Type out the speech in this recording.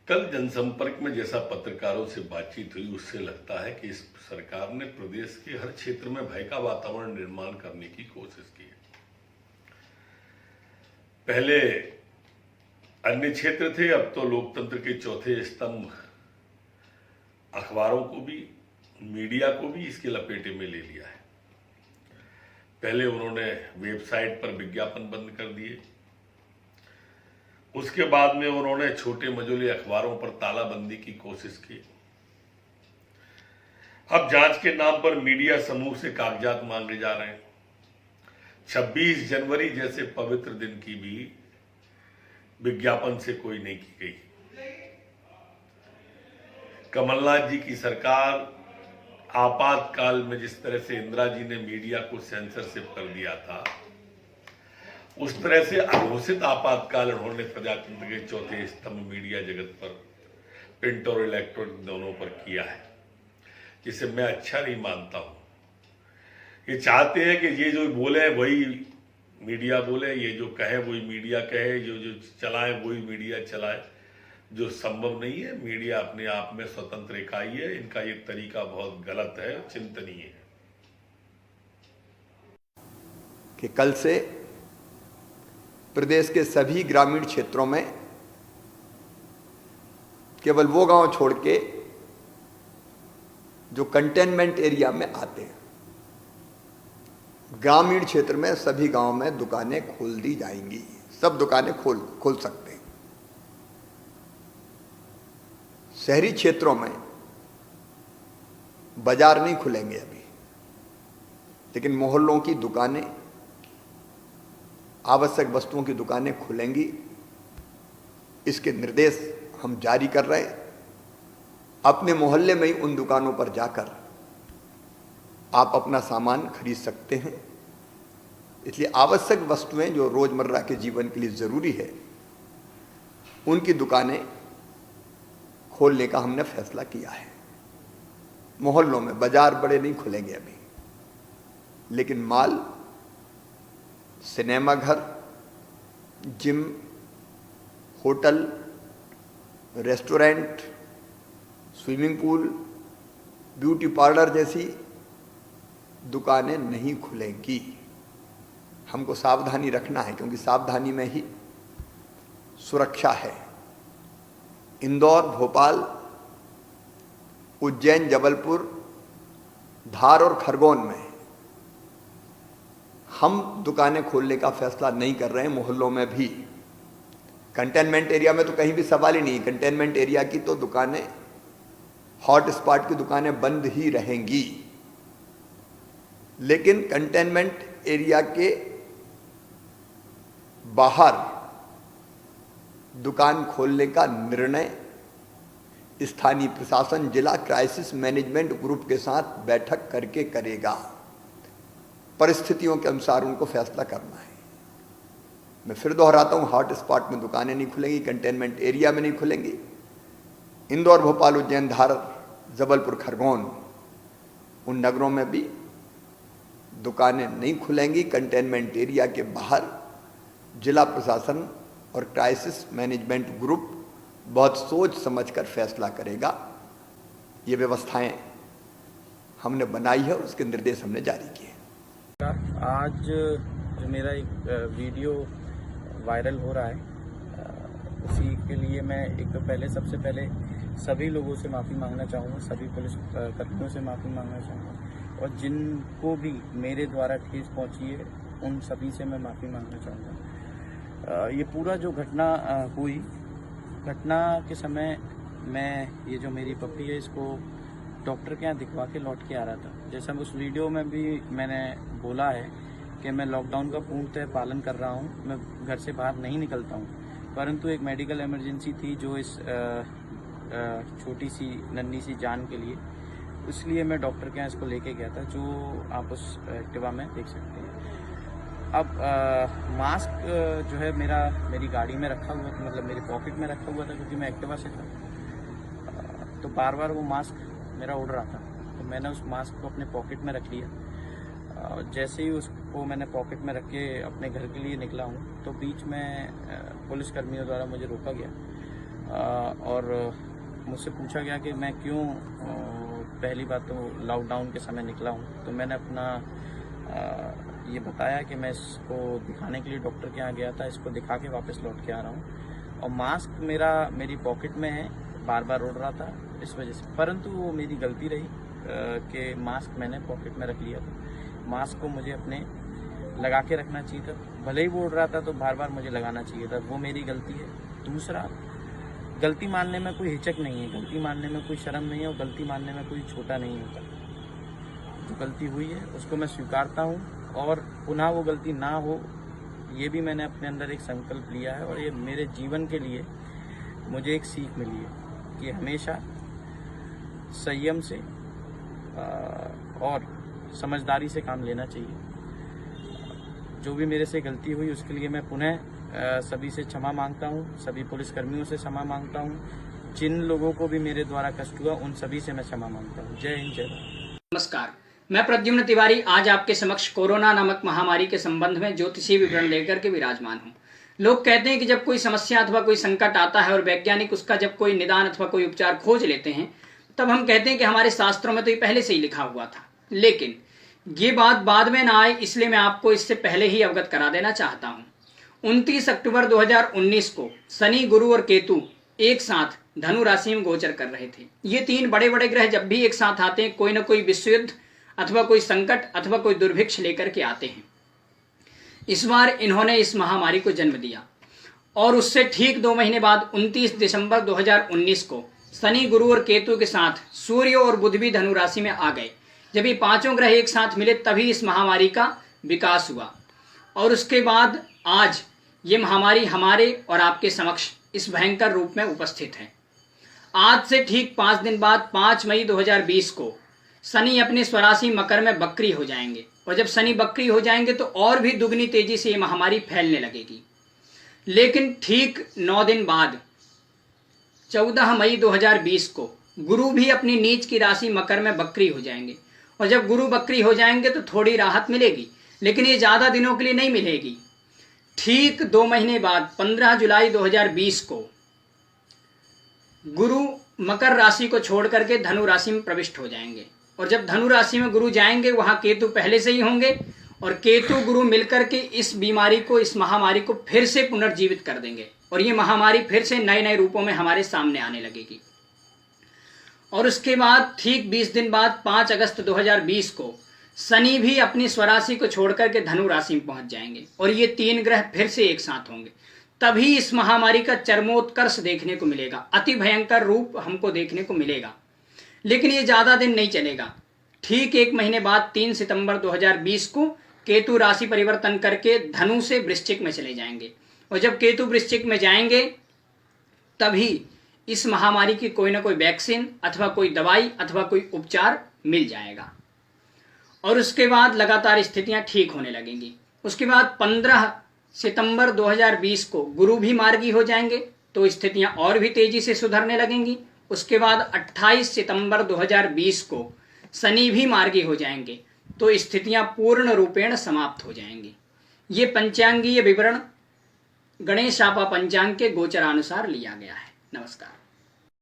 कल जनसंपर्क में जैसा पत्रकारों से बातचीत हुई उससे लगता है कि इस सरकार ने प्रदेश के हर क्षेत्र में भय का वातावरण निर्माण करने की कोशिश की है। पहले अन्य क्षेत्र थे, अब तो लोकतंत्र के चौथे स्तंभ अखबारों को भी, मीडिया को भी इसके लपेटे में ले लिया है। पहले उन्होंने वेबसाइट पर विज्ञापन बंद कर दिए, उसके बाद में उन्होंने छोटे मझोले अखबारों पर तालाबंदी की कोशिश की। अब जांच के नाम पर मीडिया समूह से कागजात मांगे जा रहे हैं। 26 जनवरी जैसे पवित्र दिन की भी विज्ञापन से कोई नहीं की गई। कमलनाथ जी की सरकार आपातकाल में जिस तरह से इंदिरा जी ने मीडिया को सेंसरशिप कर दिया था, उस तरह से अघोषित आपातकाल उन्होंने प्रजातंत्र के चौथे स्तंभ मीडिया जगत पर, प्रिंट और इलेक्ट्रॉनिक दोनों पर किया है, जिसे मैं अच्छा नहीं मानता हूं। ये चाहते हैं कि ये जो बोले वही मीडिया बोले, ये जो कहे वही मीडिया कहे, जो चलाए वही मीडिया चलाए, जो संभव नहीं है। मीडिया अपने आप में स्वतंत्र इकाई है। इनका ये तरीका बहुत गलत है, चिंतनीय है। कि कल से प्रदेश के सभी ग्रामीण क्षेत्रों में केवल वो गांव छोड़ के जो कंटेनमेंट एरिया में आते हैं, ग्रामीण क्षेत्र में सभी गांव में दुकानें खोल दी जाएंगी। सब दुकानें खोल सकते हैं। शहरी क्षेत्रों में बाजार नहीं खुलेंगे अभी, लेकिन मोहल्लों की दुकानें, आवश्यक वस्तुओं की दुकानें खुलेंगी। इसके निर्देश हम जारी कर रहे हैं। अपने मोहल्ले में ही उन दुकानों पर जाकर आप अपना सामान खरीद सकते हैं। इसलिए आवश्यक वस्तुएं जो रोजमर्रा के जीवन के लिए जरूरी है, उनकी दुकानें खोलने का हमने फैसला किया है। मोहल्लों में बाजार बड़े नहीं खुलेंगे अभी, लेकिन मॉल, सिनेमा घर, gym, hotel, restaurant, swimming pool, beauty parlour जैसी दुकानें नहीं खुलेंगी। हमको सावधानी रखना है, क्योंकि सावधानी में ही सुरक्षा है। इंदौर, भोपाल, उज्जैन, जबलपुर, धार और खरगोन में हम दुकानें खोलने का फैसला नहीं कर रहे हैं। मोहल्लों में भी, कंटेनमेंट एरिया में तो कहीं भी सवाल ही नहीं। कंटेनमेंट एरिया की तो दुकानें, हॉट स्पॉट की दुकानें बंद ही रहेंगी। लेकिन कंटेनमेंट एरिया के बाहर दुकान खोलने का निर्णय स्थानीय प्रशासन जिला क्राइसिस मैनेजमेंट ग्रुप के साथ बैठक करके करेगा। परिस्थितियों के अनुसार उनको फैसला करना है। मैं फिर दोहराता हूं, हॉट स्पॉट में दुकानें नहीं खुलेंगी, कंटेनमेंट एरिया में नहीं खुलेंगी। इंदौर, भोपाल, उज्जैन, धार, जबलपुर, खरगोन, उन नगरों में भी दुकानें नहीं खुलेंगी। कंटेनमेंट एरिया के बाहर जिला प्रशासन और क्राइसिस मैनेजमेंट ग्रुप बहुत सोच समझकर फैसला करेगा। ये व्यवस्थाएं हमने बनाई है और उसके निर्देश हमने जारी किए। आज जो मेरा एक वीडियो वायरल हो रहा है, उसी के लिए मैं सबसे पहले सभी लोगों से माफ़ी मांगना चाहूँगा, सभी पुलिस कर्मियों से माफ़ी मांगना चाहूँगा, और जिनको भी मेरे द्वारा ठेस पहुँची है उन सभी से मैं माफ़ी मांगना चाहूँगा। ये पूरा जो घटना हुई, घटना के समय मैं, ये जो मेरी पप्पी है, इसको डॉक्टर के यहाँ दिखवा के लौट के आ रहा था। जैसा उस वीडियो में भी मैंने बोला है कि मैं लॉकडाउन का पूर्णतः पालन कर रहा हूँ, मैं घर से बाहर नहीं निकलता हूँ, परंतु एक मेडिकल इमरजेंसी थी जो इस छोटी सी नन्ही सी जान के लिए, इसलिए मैं डॉक्टर के यहाँ इसको लेके गया था, जो आप उस एक्टिवा में देख सकते हैं। अब मास्क जो है मेरी गाड़ी में रखा हुआ था, मतलब मेरे पॉकेट में रखा हुआ था, क्योंकि मैं एक्टिवा से था, तो बार बार वो मास्क मेरा उड़ रहा था, तो मैंने उस मास्क को अपने पॉकेट में रख लिया। जैसे ही उसको मैंने पॉकेट में रख के अपने घर के लिए निकला हूँ, तो बीच में पुलिस कर्मियों द्वारा मुझे रोका गया और मुझसे पूछा गया कि मैं क्यों पहली बात तो लॉकडाउन के समय निकला हूँ, तो मैंने अपना ये बताया कि मैं इसको दिखाने के लिए डॉक्टर के यहाँ गया था, इसको दिखा के वापस लौट के आ रहा हूँ और मास्क मेरी पॉकेट में है, बार बार उड़ रहा था इस वजह से। परंतु वो मेरी गलती रही कि मास्क मैंने पॉकेट में रख लिया था। मास्क को मुझे अपने लगा के रखना चाहिए था, भले ही वो उड़ रहा था तो बार बार मुझे लगाना चाहिए था, वो मेरी गलती है। दूसरा, गलती मानने में कोई हिचक नहीं है, गलती मानने में कोई शर्म नहीं है और गलती मानने में कोई छोटा नहीं होता। जो गलती हुई है उसको मैं स्वीकारता हूँ और पुनः वो गलती ना हो, ये भी मैंने अपने अंदर एक संकल्प लिया है और ये मेरे जीवन के लिए मुझे एक सीख मिली है कि हमेशा संयम से और समझदारी से काम लेना चाहिए। जो भी मेरे से गलती हुई उसके लिए मैं पुनः सभी से क्षमा मांगता हूँ, सभी पुलिसकर्मियों से क्षमा मांगता हूँ, जिन लोगों को भी मेरे द्वारा कष्ट हुआ उन सभी से मैं क्षमा मांगता हूँ। जय हिंद, जय भारत। नमस्कार, मैं प्रद्युम्न तिवारी आज आपके समक्ष कोरोना नामक महामारी के संबंध में ज्योतिषीय विवरण लेकर के विराजमान हूँ। लोग कहते हैं कि जब कोई समस्या अथवा कोई संकट आता है और वैज्ञानिक उसका जब कोई निदान अथवा कोई उपचार खोज लेते हैं, तब हम कहते हैं कि हमारे शास्त्रों में तो ये पहले से ही लिखा हुआ था। लेकिन ये बात बाद में ना आए, इसलिए मैं आपको इससे पहले ही अवगत करा देना चाहता हूँ। 29 अक्टूबर 2019 को शनि, गुरु और केतु एक साथ धनु राशि में गोचर कर रहे थे। ये तीन बड़े बड़े ग्रह जब भी एक साथ आते हैं, कोई ना कोई विश्व युद्ध अथवा कोई संकट अथवा कोई दुर्भिक्ष लेकर के आते हैं। इस बार इन्होंने इस महामारी को जन्म दिया और उससे ठीक 2 महीने बाद 29 दिसंबर 2019 को शनि, गुरु और केतु के साथ सूर्य और बुध भी धनु राशि में आ गए। जब ये पांचों ग्रह एक साथ मिले तभी इस महामारी का विकास हुआ और उसके बाद आज ये महामारी हमारे और आपके समक्ष इस भयंकर रूप में उपस्थित है। आज से ठीक 5 दिन बाद 5 मई 2020 को शनि अपनी स्वराशि मकर में बकरी हो जाएंगे और जब शनि बकरी हो जाएंगे तो और भी दुगनी तेजी से ये महामारी फैलने लगेगी। लेकिन ठीक 9 दिन बाद 14 मई 2020 को गुरु भी अपनी नीच की राशि मकर में बकरी हो जाएंगे और जब गुरु बकरी हो जाएंगे तो थोड़ी राहत मिलेगी, लेकिन ये ज्यादा दिनों के लिए नहीं मिलेगी। ठीक 2 महीने बाद 15 जुलाई 2020 को गुरु मकर राशि को छोड़ करके धनु राशि में प्रविष्ट हो जाएंगे और जब धनु राशि में गुरु जाएंगे वहां केतु पहले से ही होंगे और केतु गुरु मिलकर के इस बीमारी को, इस महामारी को फिर से पुनर्जीवित कर देंगे और ये महामारी फिर से नए नए रूपों में हमारे सामने आने लगेगी। और उसके बाद ठीक 20 दिन बाद 5 अगस्त 2020 को शनि भी अपनी स्वराशि को छोड़कर के धनु राशि में पहुंच जाएंगे और ये 3 ग्रह फिर से एक साथ होंगे। तभी इस महामारी का चरमोत्कर्ष देखने को मिलेगा, अति भयंकर रूप हमको देखने को मिलेगा। लेकिन ये ज्यादा दिन नहीं चलेगा। ठीक 1 महीने बाद 3 सितंबर 2020 को केतु राशि परिवर्तन करके धनु से वृश्चिक में चले जाएंगे और जब केतु वृश्चिक में जाएंगे तभी इस महामारी की कोई ना कोई वैक्सीन अथवा कोई दवाई अथवा कोई उपचार मिल जाएगा और उसके बाद लगातार स्थितियां ठीक होने लगेंगी। उसके बाद 15 सितंबर 2020 को गुरु भी मार्गी हो जाएंगे तो स्थितियां और भी तेजी से सुधरने लगेंगी। उसके बाद 28 सितंबर 2020 को शनि भी मार्गी हो जाएंगे तो स्थितियां पूर्ण रूपेण समाप्त हो जाएंगी। ये पंचांगीय विवरण गणेश आपा पंचांग के गोचरानुसार लिया गया है। नमस्कार।